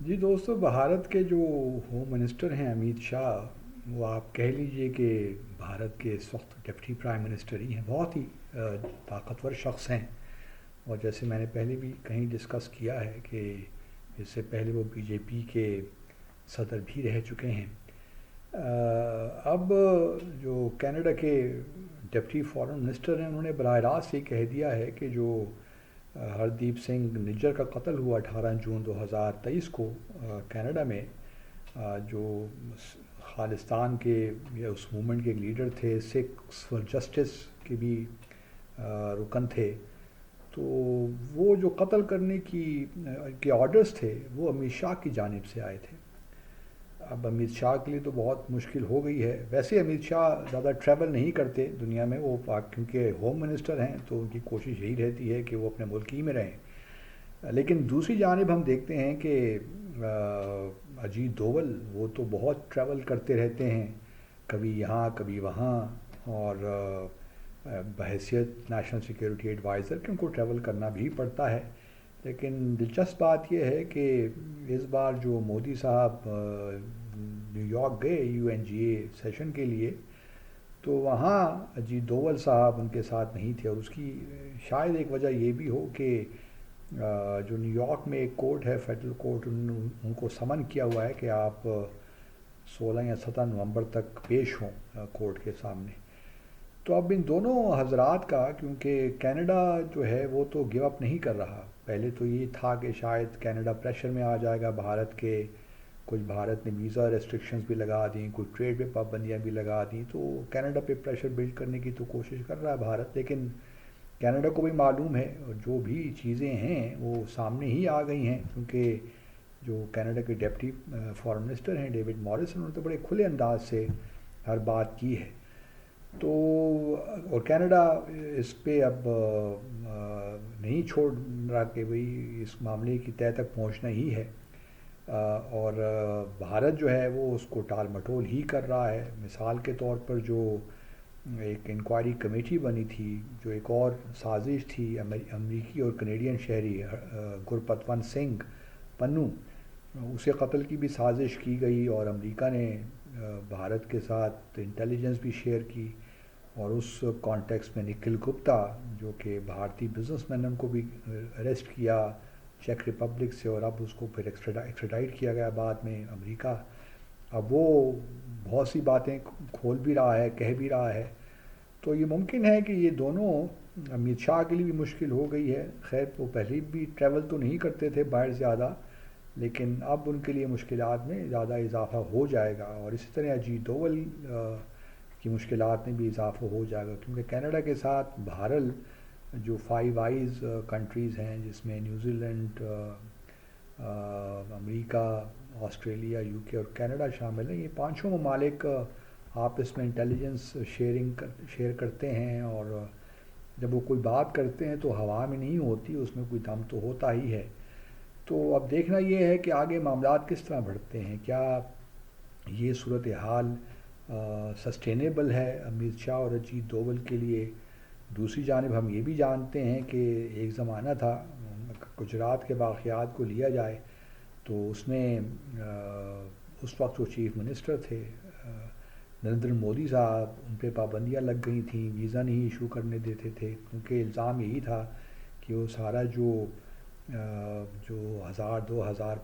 جی دوستو، بھارت کے جو ہوم منسٹر ہیں امیت شاہ، وہ آپ کہہ لیجئے کہ بھارت کے اس وقت ڈپٹی پرائم منسٹر ہی ہیں. بہت ہی طاقتور شخص ہیں. اور جیسے میں نے پہلے بھی کہیں ڈسکس کیا ہے کہ اس سے پہلے وہ بی جے پی کے صدر بھی رہ چکے ہیں. اب جو کینیڈا کے ڈپٹی فارن منسٹر ہیں، انہوں نے براہ راست یہ کہہ دیا ہے کہ جو ہردیپ سنگھ نجر کا قتل ہوا 18 جون 2023 کو کینیڈا میں، جو خالستان کے یا اس موومنٹ کے لیڈر تھے، سکس فار جسٹس کے بھی رکن تھے. تو وہ جو قتل کرنے کے آرڈرز تھے وہ امیت شاہ کی جانب سے آئے تھے. اب امیت شاہ کے لیے تو بہت مشکل ہو گئی ہے. ویسے امیت شاہ زیادہ ٹریول نہیں کرتے دنیا میں، وہ کیونکہ ہوم منسٹر ہیں تو ان کی کوشش یہی رہتی ہے کہ وہ اپنے ملک ہی میں رہیں. لیکن دوسری جانب ہم دیکھتے ہیں کہ اجیت دوول وہ تو بہت ٹریول کرتے رہتے ہیں، کبھی یہاں کبھی وہاں. اور بحیثیت نیشنل سیکیورٹی ایڈوائزر کہ ان کو ٹریول کرنا بھی پڑتا ہے. لیکن دلچسپ بات یہ ہے کہ اس بار جو مودی صاحب نیو یارک گئے U N G A session کے لیے، تو وہاں اجیت دوول صاحب ان کے ساتھ نہیں تھے. اور اس کی شاید ایک وجہ یہ بھی ہو کہ جو نیو یارک میں ایک کورٹ ہے، فیڈرل کورٹ، ان کو سمن کیا ہوا ہے کہ آپ 16 یا 17 نومبر تک پیش ہوں کورٹ کے سامنے. تو اب ان دونوں حضرات کا، کیونکہ کینیڈا جو ہے وہ تو گیو اپ نہیں کر رہا. پہلے تو یہ تھا کہ شاید کینیڈا پریشر میں آ جائے گا بھارت کے، کچھ بھارت نے ویزا ریسٹرکشنز بھی لگا دیں، کچھ ٹریڈ پہ پابندیاں بھی لگا دیں، تو کینیڈا پہ پریشر بلڈ کرنے کی تو کوشش کر رہا ہے بھارت. لیکن کینیڈا کو بھی معلوم ہے جو بھی چیزیں ہیں وہ سامنے ہی آ گئی ہیں، کیونکہ جو کینیڈا کے ڈپٹی فارن منسٹر ہیں ڈیوڈ موریسن، انہوں نے تو بڑے کھلے انداز سے ہر بات کی ہے. تو اور کینیڈا اس پہ اب نہیں چھوڑ رہا کہ بھئی اس معاملے کی تہہ تک پہنچنا ہی ہے. اور بھارت جو ہے وہ اس کو ٹال مٹول ہی کر رہا ہے. مثال کے طور پر جو ایک انکوائری کمیٹی بنی تھی، جو ایک اور سازش تھی امریکی اور کنیڈین شہری گرپتون سنگھ پنو، اسے قتل کی بھی سازش کی گئی. اور امریکہ نے بھارت کے ساتھ انٹیلیجنس بھی شیئر کی. اور اس کانٹیکس میں نکھل گپتا جو کہ بھارتی بزنس مین، ان کو بھی اریسٹ کیا چیک ریپبلک سے، اور اب اس کو پھر ایکسٹراڈائٹ کیا گیا بعد میں امریکہ. اب وہ بہت سی باتیں کھول بھی رہا ہے، کہہ بھی رہا ہے. تو یہ ممکن ہے کہ یہ دونوں، امیت شاہ کے لیے بھی مشکل ہو گئی ہے. خیر وہ پہلے بھی ٹریول تو نہیں کرتے تھے باہر زیادہ، لیکن اب ان کے لیے مشکلات میں زیادہ اضافہ ہو جائے گا. اور اسی طرح اجیت دوول کی مشکلات میں بھی اضافہ ہو جائے گا، کیونکہ کینیڈا کے ساتھ بھارت جو 5 آئیز کنٹریز ہیں، جس میں New Zealand, America, Australia, you کے اور کینیڈا شامل ہیں، یہ پانچوں ممالک آپس میں انٹیلیجنس شیئر کرتے ہیں. اور جب وہ کوئی بات کرتے ہیں تو ہوا میں نہیں ہوتی، اس میں کوئی دم تو ہوتا ہی ہے. تو اب دیکھنا یہ ہے کہ آگے معاملات کس طرح بڑھتے ہیں. کیا یہ صورتحال سسٹینیبل ہے امیت شاہ اور اجیت دوول کے لیے؟ دوسری جانب ہم یہ بھی جانتے ہیں کہ ایک زمانہ تھا، گجرات کے واقعات کو لیا جائے تو اس میں اس وقت وہ چیف منسٹر تھے نریندر مودی صاحب، ان پہ پابندیاں لگ گئی تھیں، ویزا نہیں ایشو کرنے دیتے تھے، کیونکہ الزام یہی تھا کہ وہ سارا جو 1000 2,000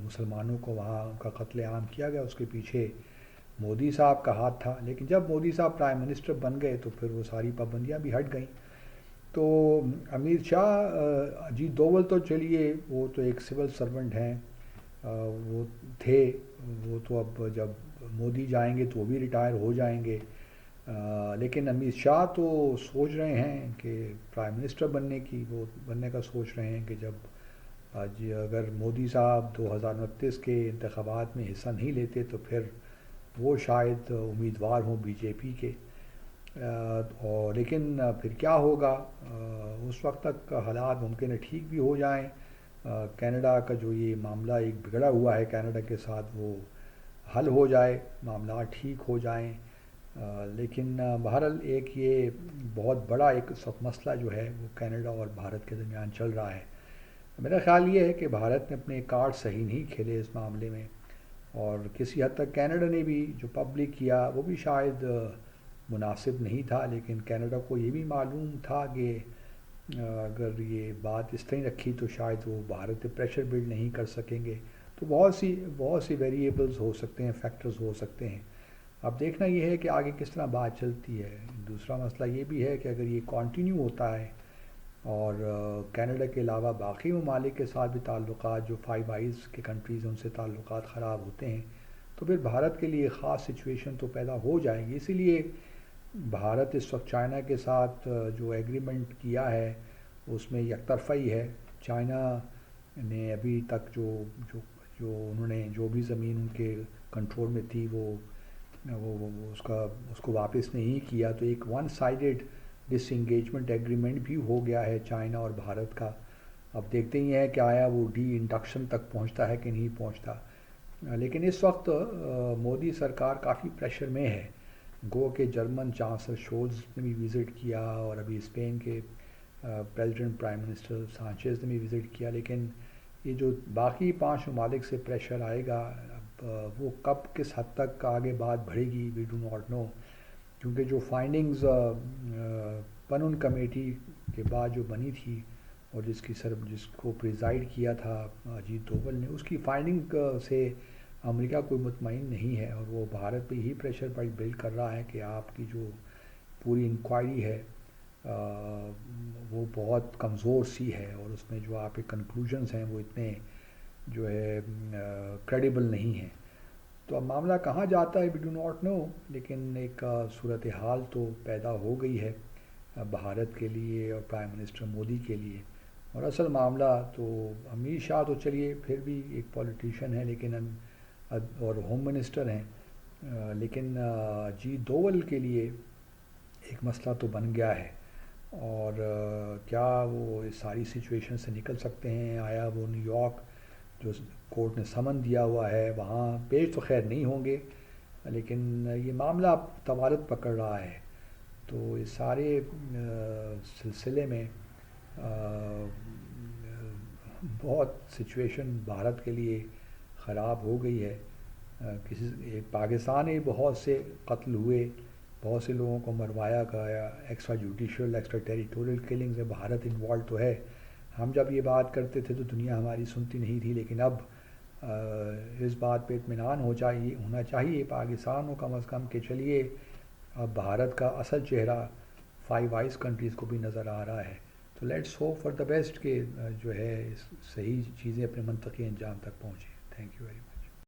مسلمانوں کو وہاں کا قتل عام کیا گیا، اس کے پیچھے مودی صاحب کا ہاتھ تھا. لیکن جب مودی صاحب پرائم منسٹر بن گئے تو پھر وہ ساری پابندیاں بھی ہٹ گئیں. تو امیت شاہ، اجیت دوول تو چلیے وہ تو ایک سول سرونٹ ہیں، وہ تھے، وہ تو اب جب مودی جائیں گے تو وہ بھی ریٹائر ہو جائیں گے. لیکن امیت شاہ تو سوچ رہے ہیں کہ پرائم منسٹر بننے کا سوچ رہے ہیں کہ جب اگر مودی صاحب 2029 کے انتخابات میں حصہ نہیں لیتے تو پھر وہ شاید امیدوار ہوں بی جے پی کے. اور لیکن پھر کیا ہوگا، اس وقت تک حالات ممکن ہے ٹھیک بھی ہو جائیں. کینیڈا کا جو یہ معاملہ ایک بگڑا ہوا ہے کینیڈا کے ساتھ، وہ حل ہو جائے، معاملات ٹھیک ہو جائیں. لیکن بہرحال ایک یہ بہت بڑا ایک مسئلہ جو ہے وہ کینیڈا اور بھارت کے درمیان چل رہا ہے. میرا خیال یہ ہے کہ بھارت نے اپنے کارڈ صحیح نہیں کھیلے اس معاملے میں، اور کسی حد تک کینیڈا نے بھی جو پبلک کیا وہ بھی شاید مناسب نہیں تھا، لیکن کینیڈا کو یہ بھی معلوم تھا کہ اگر یہ بات اس طرح رکھی تو شاید وہ بھارت پہ پریشر بلڈ نہیں کر سکیں گے۔ تو بہت سی ویریبلز ہو سکتے ہیں، فیکٹرز ہو سکتے ہیں۔ اب دیکھنا یہ ہے کہ آگے کس طرح بات چلتی ہے۔ دوسرا مسئلہ یہ بھی ہے کہ اگر یہ کنٹینیو ہوتا ہے اور کینیڈا کے علاوہ باقی ممالک کے ساتھ بھی تعلقات، جو فائیو آئیز کے کنٹریز ہیں ان سے تعلقات خراب ہوتے ہیں، تو پھر بھارت کے لیے خاص سچویشن تو پیدا ہو جائے گی۔ اسی لیے بھارت اس وقت چائنا کے ساتھ جو ایگریمنٹ کیا ہے اس میں یک طرفہ ہی ہے۔ چائنا نے ابھی تک جو جو انہوں نے جو بھی زمین ان کے کنٹرول میں تھی وہ اس کو واپس نہیں کیا، تو ایک ون سائیڈڈ ڈس انگیجمنٹ ایگریمنٹ بھی ہو گیا ہے چائنا اور بھارت کا۔ اب دیکھتے ہی ہیں کہ آیا وہ ڈی انڈکشن تک پہنچتا ہے کہ نہیں پہنچتا۔ لیکن اس وقت مودی سرکار کافی پریشر میں ہے۔ گو کہ جرمن چانسلر شولز نے بھی وزٹ کیا، اور ابھی اسپین کے پریزیڈنٹ پرائم منسٹر سانچیز نے بھی وزٹ کیا، لیکن یہ جو باقی 5 ممالک سے پریشر آئے گا، اب وہ کب کس حد تک آگے بات بڑھے گی، وی ڈو ناٹ نو۔ کیونکہ جو فائنڈنگز پنن کمیٹی کے بعد جو بنی تھی، اور جس کو پریزائڈ کیا تھا اجیت دوول نے، اس کی فائنڈنگ سے امریکہ کوئی مطمئن نہیں ہے، اور وہ بھارت پہ یہی پریشر بلڈ کر رہا ہے کہ آپ کی جو پوری انکوائری ہے وہ بہت کمزور سی ہے، اور اس میں جو آپ کے کنکلوژنز ہیں وہ اتنے جو ہے کریڈیبل نہیں ہیں۔ تو اب معاملہ کہاں جاتا ہے وی ڈو ناٹ نو، لیکن ایک صورتحال تو پیدا ہو گئی ہے بھارت کے لیے اور پرائم منسٹر مودی کے لیے۔ اور اصل معاملہ تو امت شاہ تو چلیے پھر بھی ایک پولیٹیشین ہے، لیکن اور ہوم منسٹر ہیں، لیکن اجیت دوول کے لیے ایک مسئلہ تو بن گیا ہے۔ اور کیا وہ اس ساری سچویشن سے نکل سکتے ہیں؟ آیا وہ نیو یارک جو کورٹ نے سمن دیا ہوا ہے وہاں پیش تو خیر نہیں ہوں گے، لیکن یہ معاملہ اب توالت پکڑ رہا ہے۔ تو اس سارے سلسلے میں بہت سچویشن بھارت کے لیے خراب ہو گئی ہے۔ پاکستان میں بہت سے قتل ہوئے، بہت سے لوگوں کو مروایا گیا، extra judicial extra territorial killings میں بھارت انوالو تو ہے۔ ہم جب یہ بات کرتے تھے تو دنیا ہماری سنتی نہیں تھی، لیکن اب اس بات پہ اطمینان ہونا چاہیے پاکستان کو کم از کم کہ چلیے اب بھارت کا اصل چہرہ فائیو آئیز کنٹریز کو بھی نظر آ رہا ہے۔ تو let's hope for the best کہ جو ہے صحیح چیزیں اپنے منطقی انجام تک پہنچیں۔